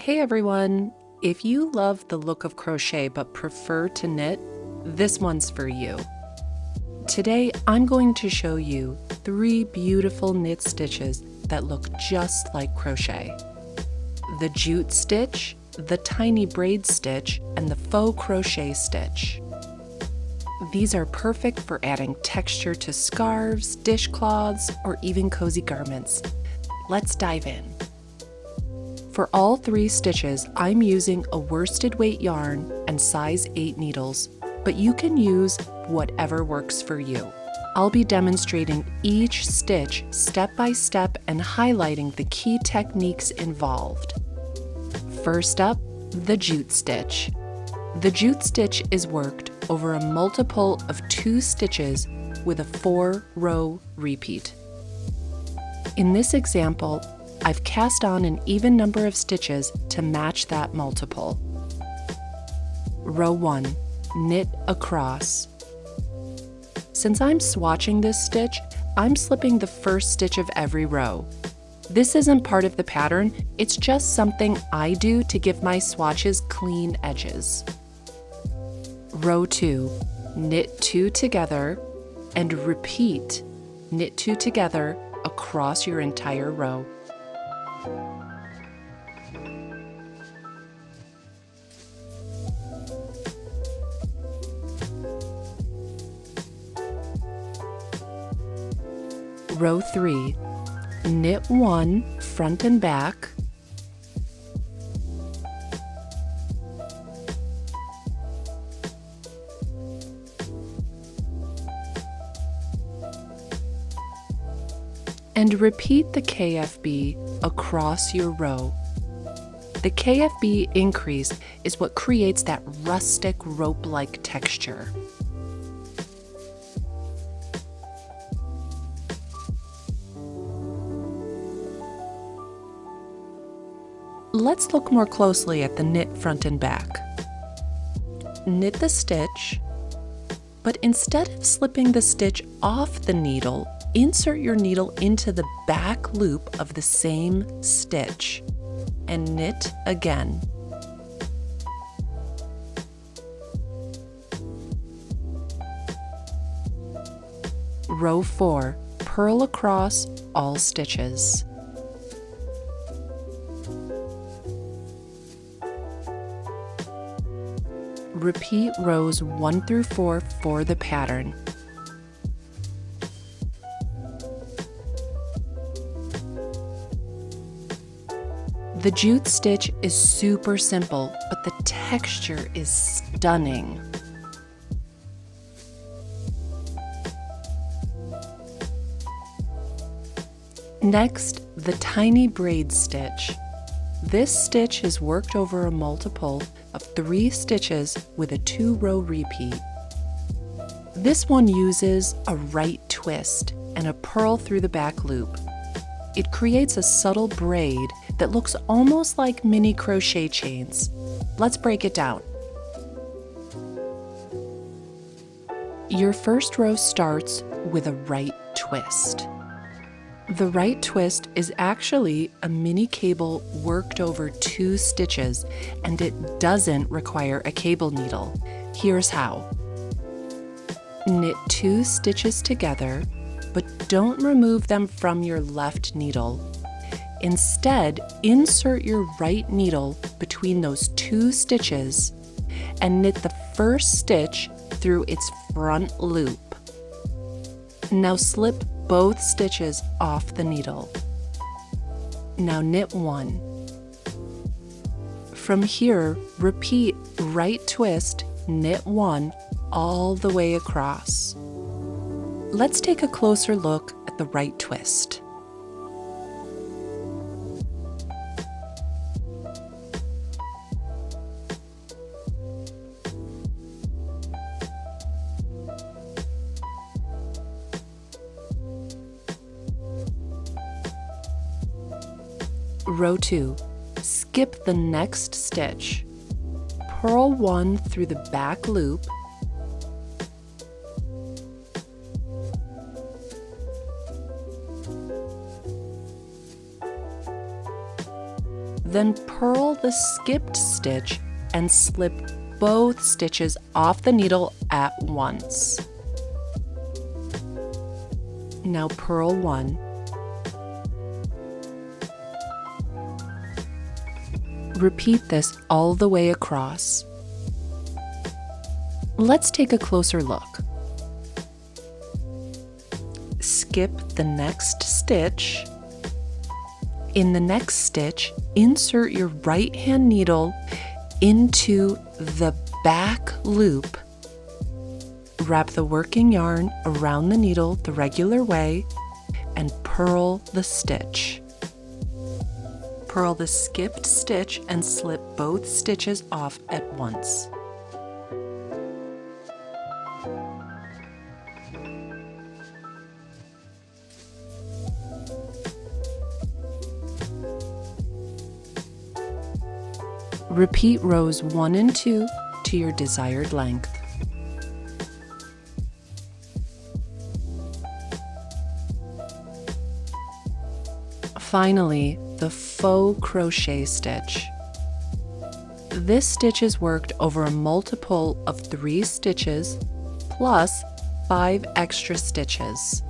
Hey everyone! If you love the look of crochet but prefer to knit, this one's for you. Today I'm going to show you 3 beautiful knit stitches that look just like crochet. The Jute Stitch, the Tiny Braid Stitch, and the Faux Crochet Stitch. These are perfect for adding texture to scarves, dishcloths, or even cozy garments. Let's dive in. For all 3 stitches, I'm using a worsted weight yarn and size 8 needles, but you can use whatever works for you. I'll be demonstrating each stitch step by step and highlighting the key techniques involved. First up, the Jute Stitch. The Jute Stitch is worked over a multiple of 2 stitches with a 4-row repeat. In this example, I've cast on an even number of stitches to match that multiple. Row 1, knit across. Since I'm swatching this stitch, I'm slipping the first stitch of every row. This isn't part of the pattern, it's just something I do to give my swatches clean edges. Row 2, knit 2 together and repeat, knit 2 together across your entire row. Row 3, knit 1 front and back, and repeat the KFB across your row. The KFB increase is what creates that rustic rope-like texture. Let's look more closely at the knit front and back. Knit the stitch, but instead of slipping the stitch off the needle, insert your needle into the back loop of the same stitch and knit again. Row 4, purl across all stitches. Repeat rows 1 through 4 for the pattern. The Jute Stitch is super simple, but the texture is stunning. Next, the Tiny Braid Stitch. This stitch is worked over a multiple of 3 stitches with a 2-row repeat. This one uses a right twist and a purl through the back loop. It creates a subtle braid that looks almost like mini crochet chains. Let's break it down. Your first row starts with a right twist. The right twist is actually a mini cable worked over 2 stitches, and it doesn't require a cable needle. Here's how. Knit 2 stitches together, but don't remove them from your left needle. Instead, insert your right needle between those 2 stitches and knit the first stitch through its front loop. Now slip both stitches off the needle. Now knit 1. From here, repeat right twist, knit 1 all the way across. Let's take a closer look at the right twist. Row 2, skip the next stitch. Purl 1 through the back loop, Then purl the skipped stitch and slip both stitches off the needle at once. Now purl one. Repeat this all the way across. Let's take a closer look. Skip the next stitch. In the next stitch, insert your right hand needle into the back loop. Wrap the working yarn around the needle the regular way and purl the stitch. Purl the skipped stitch and slip both stitches off at once. Repeat rows 1 and 2 to your desired length. Finally, the faux crochet stitch. This stitch is worked over a multiple of 3 stitches plus 5 extra stitches.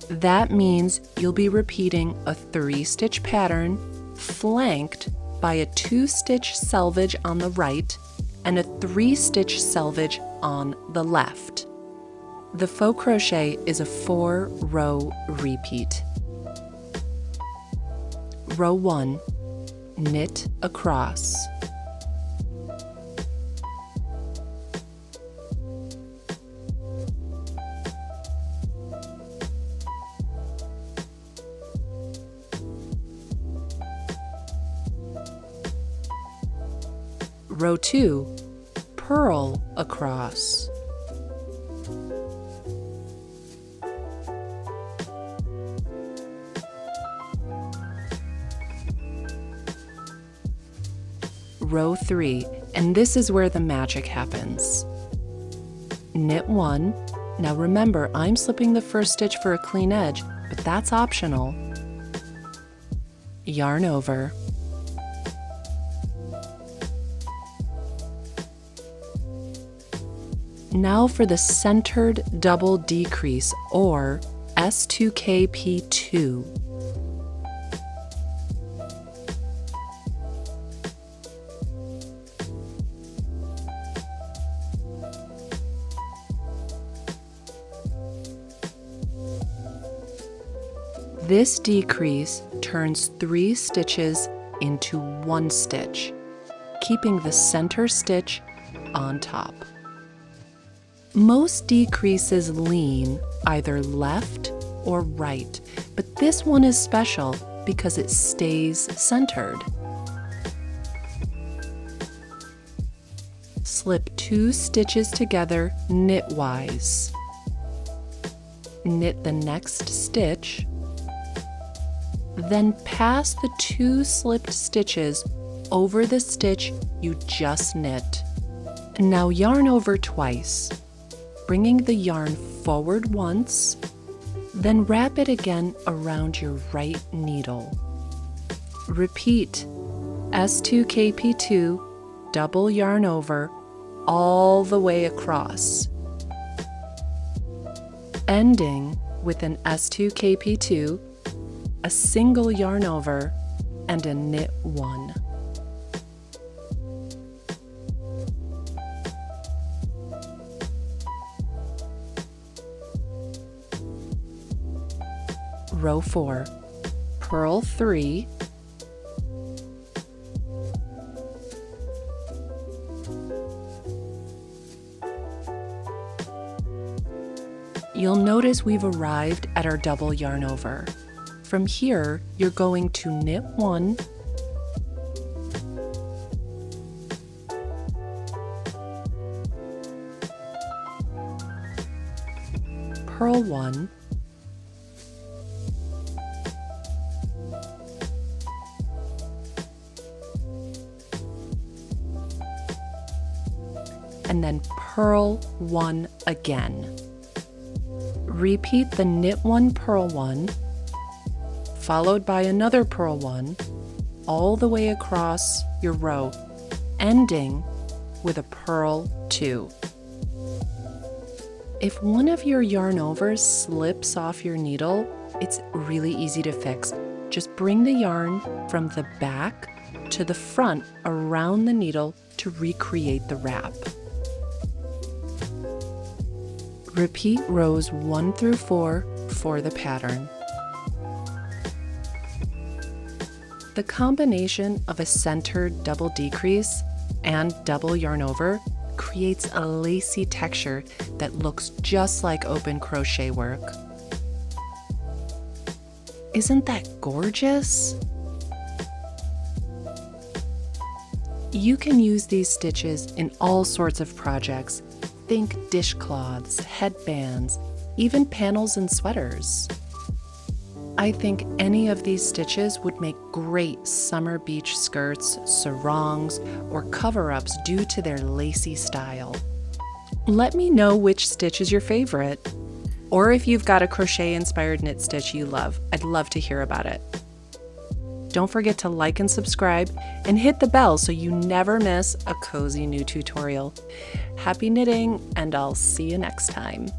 That means you'll be repeating a 3-stitch pattern flanked by a 2-stitch selvage on the right and a 3-stitch selvage on the left. The faux crochet is a 4-row repeat. Row 1, knit across. Row 2, purl across. Row 3, and this is where the magic happens. Knit 1. Now remember, I'm slipping the first stitch for a clean edge, but that's optional. Yarn over. Now for the centered double decrease, or S2KP2. This decrease turns 3 stitches into 1 stitch, keeping the center stitch on top. Most decreases lean either left or right, but this one is special because it stays centered. Slip 2 stitches together knitwise. Knit the next stitch, then pass the 2 slipped stitches over the stitch you just knit. Now yarn over twice, bringing the yarn forward once, then wrap it again around your right needle. Repeat S2KP2, double yarn over, all the way across, ending with an S2KP2, a single yarn over, and a knit 1. Row 4, purl 3, you'll notice we've arrived at our double yarn over. From here, you're going to knit 1, purl 1, and then purl 1 again. Repeat the knit 1, purl 1, followed by another purl 1, all the way across your row, ending with a purl 2. If one of your yarn overs slips off your needle, it's really easy to fix. Just bring the yarn from the back to the front around the needle to recreate the wrap. Repeat rows 1 through 4 for the pattern. The combination of a centered double decrease and double yarn over creates a lacy texture that looks just like open crochet work. Isn't that gorgeous? You can use these stitches in all sorts of projects. Think dishcloths, headbands, even panels and sweaters. I think any of these stitches would make great summer beach skirts, sarongs, or cover-ups due to their lacy style. Let me know which stitch is your favorite, or if you've got a crochet-inspired knit stitch you love. I'd love to hear about it. Don't forget to like and subscribe and hit the bell so you never miss a cozy new tutorial. Happy knitting, and I'll see you next time.